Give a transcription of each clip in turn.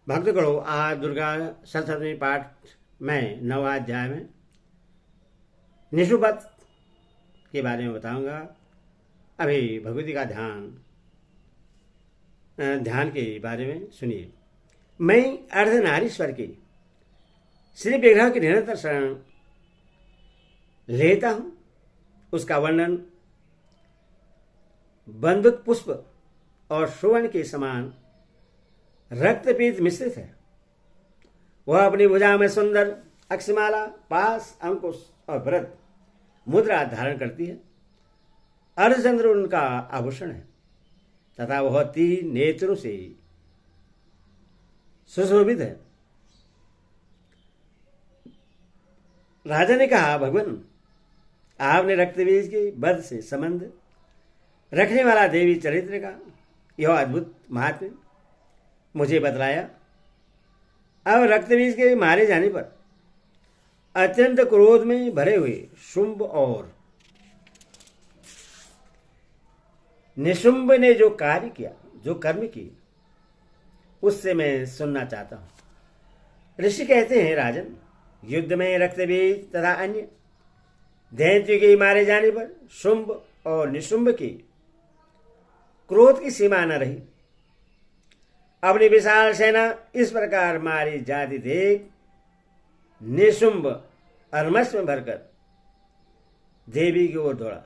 भक्तगणों, आज दुर्गा सप्तमी पाठ में 9वां अध्याय में निशुपत के बारे में बताऊंगा। अभी भगवती का ध्यान के बारे में सुनिए। मैं अर्धनारीश्वर की श्री विग्रह की निरंतर शरण लेता हूं। उसका वर्णन बंदुक पुष्प और सुवर्ण के समान रक्तपीत मिश्रित है। वह अपनी भुजा में सुंदर अक्षमाला, पास, अंकुश और व्रत मुद्रा धारण करती है। अर्धचंद्र उनका आभूषण है तथा वह 3 नेत्रों से सुशोभित है। राजा ने कहा, भगवान, आपने रक्तबीज के वध से संबंध रखने वाला देवी चरित्र का यह अद्भुत महात्म्य मुझे बतलाया। अब रक्तबीज के मारे जाने पर अत्यंत क्रोध में भरे हुए शुंभ और निशुंभ ने जो कार्य किया, जो कर्म किए, उससे मैं सुनना चाहता हूं। ऋषि कहते हैं, राजन, युद्ध में रक्तबीज तथा अन्य दैत्यों के मारे जाने पर शुंभ और निशुंभ की क्रोध की सीमा न रही। अपनी विशाल सेना इस प्रकार मारी जाती देख निशुंभ अर्मस में भरकर देवी की ओर दौड़ा।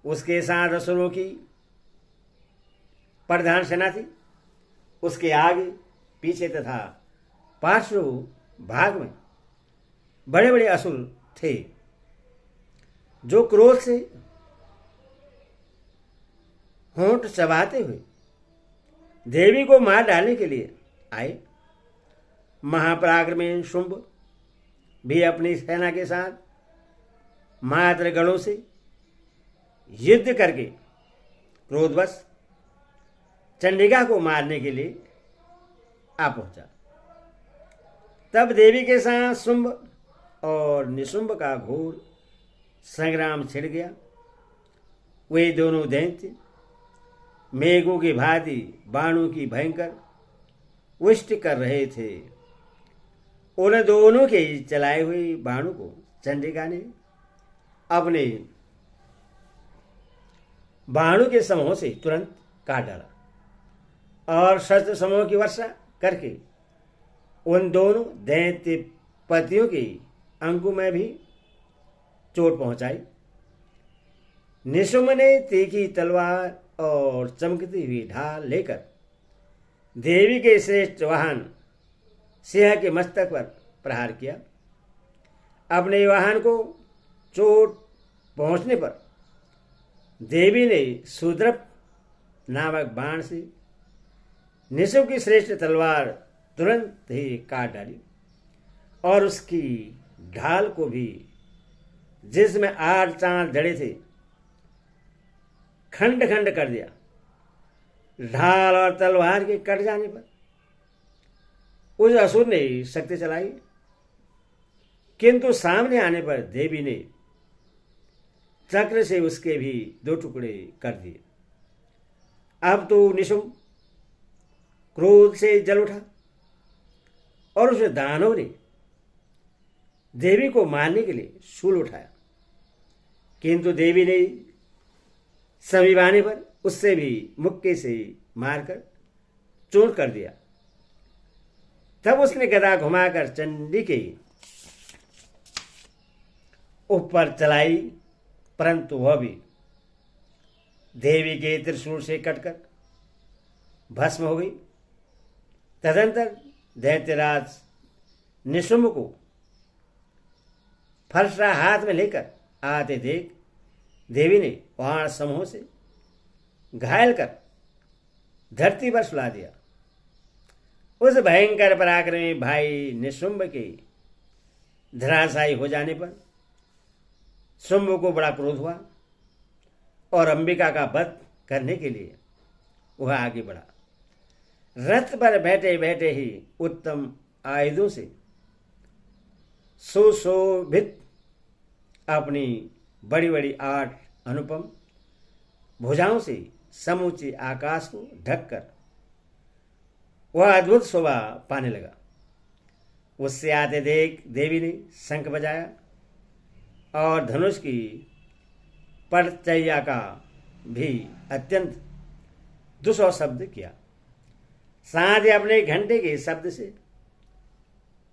उसके साथ असुरों की प्रधान सेना थी। उसके आगे पीछे तथा पार्श्व भाग में बड़े बड़े असुर थे, जो क्रोध से होंठ चबाते हुए देवी को मार डालने के लिए आए। महापराक्रमी शुंभ भी अपनी सेना के साथ मात्र गणों से युद्ध करके क्रोधवश चंडिका को मारने के लिए आ पहुंचा। तब देवी के साथ शुंभ और निशुंभ का घोर संग्राम छिड़ गया। वे दोनों दैत्य मेघों की भांति बाणों की भयंकर वृष्टि कर रहे थे। उन दोनों के चलाए हुए बाणों को चंडिका ने अपने बाणों के समूह से तुरंत काट डाला और शस्त्र समूह की वर्षा करके उन दोनों दैत्य पतियों के अंगों में भी चोट पहुंचाई। निशुंभ ने तीखी तलवार और चमकती हुई ढाल लेकर देवी के श्रेष्ठ वाहन सिंह के मस्तक पर प्रहार किया। अपने वाहन को चोट पहुंचने पर देवी ने शूद्रप नामक बाण से निशुंभ की श्रेष्ठ तलवार तुरंत ही काट डाली और उसकी ढाल को भी, जिसमें 8 चांद जड़े थे, खंड खंड कर दिया। ढाल और तलवार के कट जाने पर उस असुर ने शक्ति चलाई, किंतु सामने आने पर देवी ने चक्र से उसके भी 2 टुकड़े कर दिए। अब तो निशुंभ क्रोध से जल उठा और उस दानव ने देवी को मारने के लिए शूल उठाया, किंतु देवी ने समीप आने पर उससे भी मुक्के से मारकर चूर कर दिया। तब उसने गदा घुमाकर चंडी के ऊपर चलाई, परंतु वह भी देवी के त्रिशूल से कटकर भस्म हो गई। तदंतर दैत्यराज निशुंभ को फरसा हाथ में लेकर आते देख देवी ने बाण समूह से घायल कर धरती पर सुला दिया। उस भयंकर पराक्रमी भाई निशुंभ के धराशायी हो जाने पर शुंभ को बड़ा क्रोध हुआ और अंबिका का वध करने के लिए वह आगे बढ़ा। रथ पर बैठे बैठे ही उत्तम आयुधों से सुशोभित अपनी बड़ी बड़ी 8 अनुपम भुजाओं से समूचे आकाश को ढककर वह अद्भुत शोभा पाने लगा। उससे आते देख देवी ने शंख बजाया और धनुष की परचर्या का भी अत्यंत दुसह शब्द किया। साथ ही अपने घंटे के शब्द से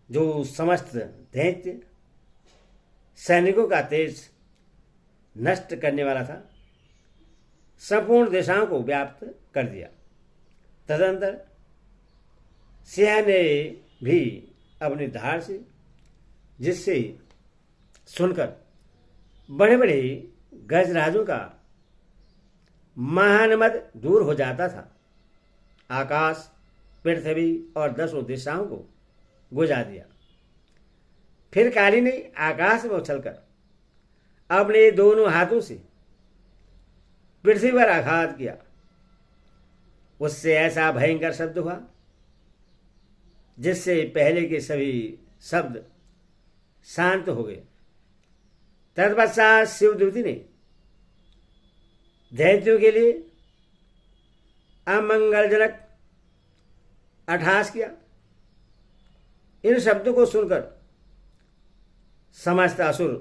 जो समस्त दैत्य सैनिकों का तेज नष्ट करने वाला था, संपूर्ण दिशाओं को व्याप्त कर दिया। तदंतर सिंह ने भी अपनी धार से, जिससे सुनकर बड़े बड़े गजराजों का महानमद दूर हो जाता था, आकाश, पृथ्वी और 10 दिशाओं को गुजा दिया। फिर काली ने आकाश में उछलकर अपने दोनों हाथों से पृथ्वी पर आघात किया। उससे ऐसा भयंकर शब्द हुआ जिससे पहले के सभी शब्द शांत हो गए। तत्पश्चात शिवदूती ने दैत्यों के लिए अमंगलजनक अट्टहास किया। इन शब्दों को सुनकर समस्त असुर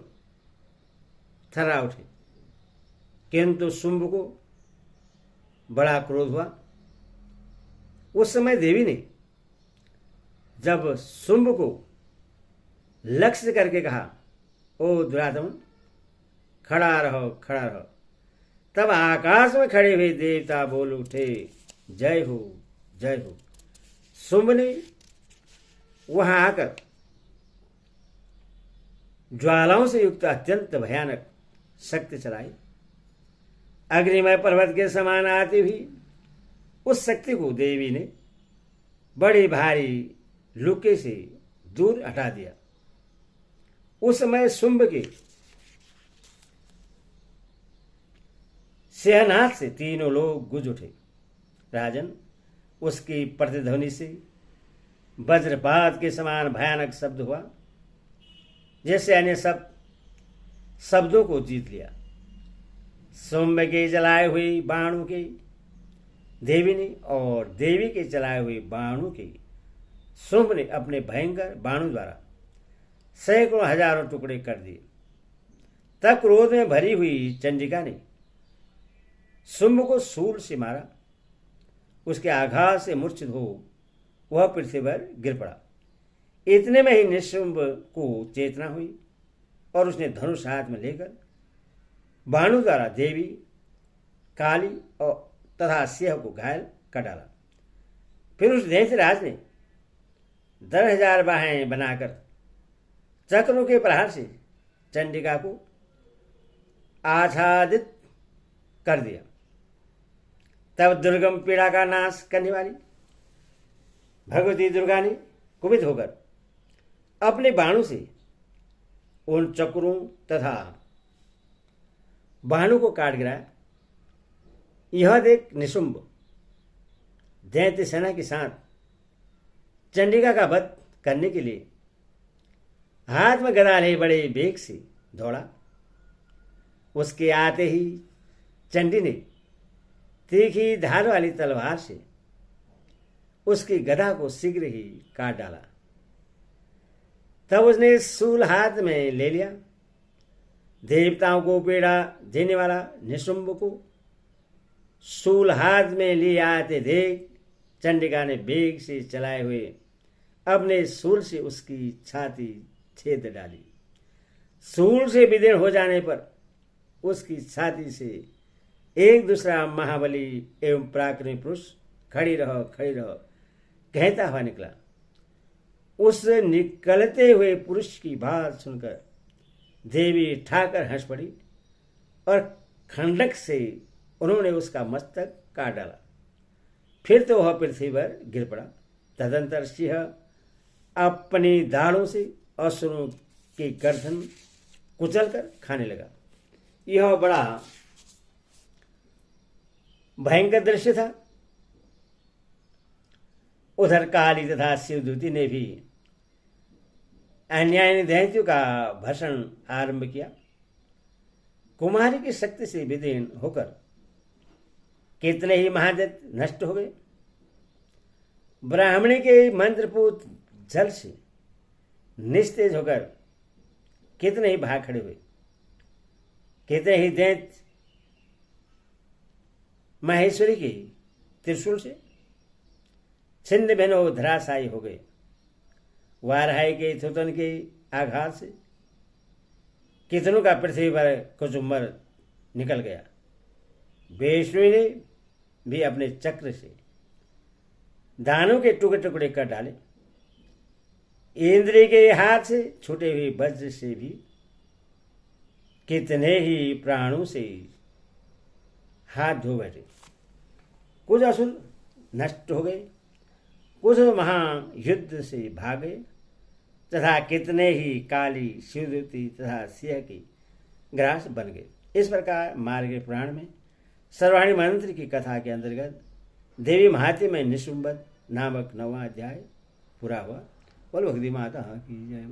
थर्रा उठे, किंतु शुंभ को बड़ा क्रोध हुआ। उस समय देवी ने जब शुंभ को लक्ष्य करके कहा, ओ दुरात्मन, खड़ा रहो, खड़ा रहो, तब आकाश में खड़े हुए देवता बोल उठे, जय हो, जय हो। शुंभ ने वहां आकर ज्वालाओं से युक्त अत्यंत भयानक शक्ति चलाई। अग्निमय पर्वत के समान आती हुई उस शक्ति को देवी ने बड़ी भारी लुके से दूर हटा दिया। उस समय शुंभ के सिंहनाद से तीनों लोग गुज उठे। राजन, उसकी प्रतिध्वनि से वज्रपात के समान भयानक शब्द हुआ, जैसे अन्य सब शब्दों को जीत लिया। शुंभ के चलाए हुए बाणों के देवी ने और देवी के चलाए हुए बाणों के शुंभ ने अपने भयंकर बाणों द्वारा सैकड़ों हजारों टुकड़े कर दिए। तब क्रोध में भरी हुई चंडिका ने शुंभ को शूल से मारा। उसके आघात से मूर्छित हो वह पृथ्वी पर गिर पड़ा। इतने में ही निशुंभ को चेतना हुई और उसने धनुष हाथ में लेकर बाणों द्वारा देवी, काली और तथा सिंह को घायल कर डाला। फिर उस दैत्यराज ने 10,000 बाहें बनाकर चक्रों के प्रहार से चंडिका को आच्छादित कर दिया। तब दुर्गम पीड़ा का नाश करने वाली भगवती दुर्गा ने कुपित होकर अपने बाणों से उन चक्रों तथा बाणों को काट गिराया। यह देख निशुंभ दैत्य सेना के साथ चंडिका का वध करने के लिए हाथ में गदा ले बड़े वेग से दौड़ा। उसके आते ही चंडी ने तीखी धार वाली तलवार से उसकी गदा को शीघ्र ही काट डाला। तब उसने शूल हाथ में ले लिया। देवताओं को पीड़ा देने वाला निशुंभ को शूल हाथ में लिए आते देख चंडिका ने वेग से चलाए हुए अपने शूल से उसकी छाती छेद डाली। शूल से विदीर्ण हो जाने पर उसकी छाती से एक दूसरा महाबली एवं पराक्रमी पुरुष खड़ी रहो, खड़ी रहो कहता हुआ निकला। उस निकलते हुए पुरुष की बात सुनकर देवी ठाकर हंस पड़ी और खंडक से उन्होंने उसका मस्तक काट डाला। फिर तो वह पृथ्वी पर गिर पड़ा। तदंतर सिंह अपनी दाढ़ों से असुरों की गर्दन कुचलकर खाने लगा। यह बड़ा भयंकर दृश्य था। उधर काली तथा शिवदूती ने भी अन्यायी दैत्यों का भक्षण आरंभ किया। कुमारी की शक्ति से विदीर्ण होकर कितने ही महादैत्य नष्ट हो गए। ब्राह्मणी के मंत्रपूत जल से निस्तेज होकर कितने ही भाग खड़े हुए, कितने ही दैत्य माहेश्वरी के त्रिशूल से छिन्न भिन्न धराशायी हो गए। वाराही के थुतन के आघात से कितनों का पृथ्वी पर कुचुम्बर निकल गया। वैष्णु ने भी अपने चक्र से दानों के टुकड़े टुकड़े कर डाले। इंद्र के हाथ से छूटे हुए वज्र से भी कितने ही प्राणों से हाथ धो बैठे। कुछ असुर नष्ट हो गए, कुछ महायुद्ध से भागे, तथा कितने ही काली शिवदूती तथा सिंह की ग्रास बन गए। इस प्रकार मार्ग पुराण में सर्वाणी मंत्र की कथा के अंतर्गत देवी महात्म्य में निशुंभत नामक 9वां अध्याय पूरा हुआ। बोल भगवती माता की जय।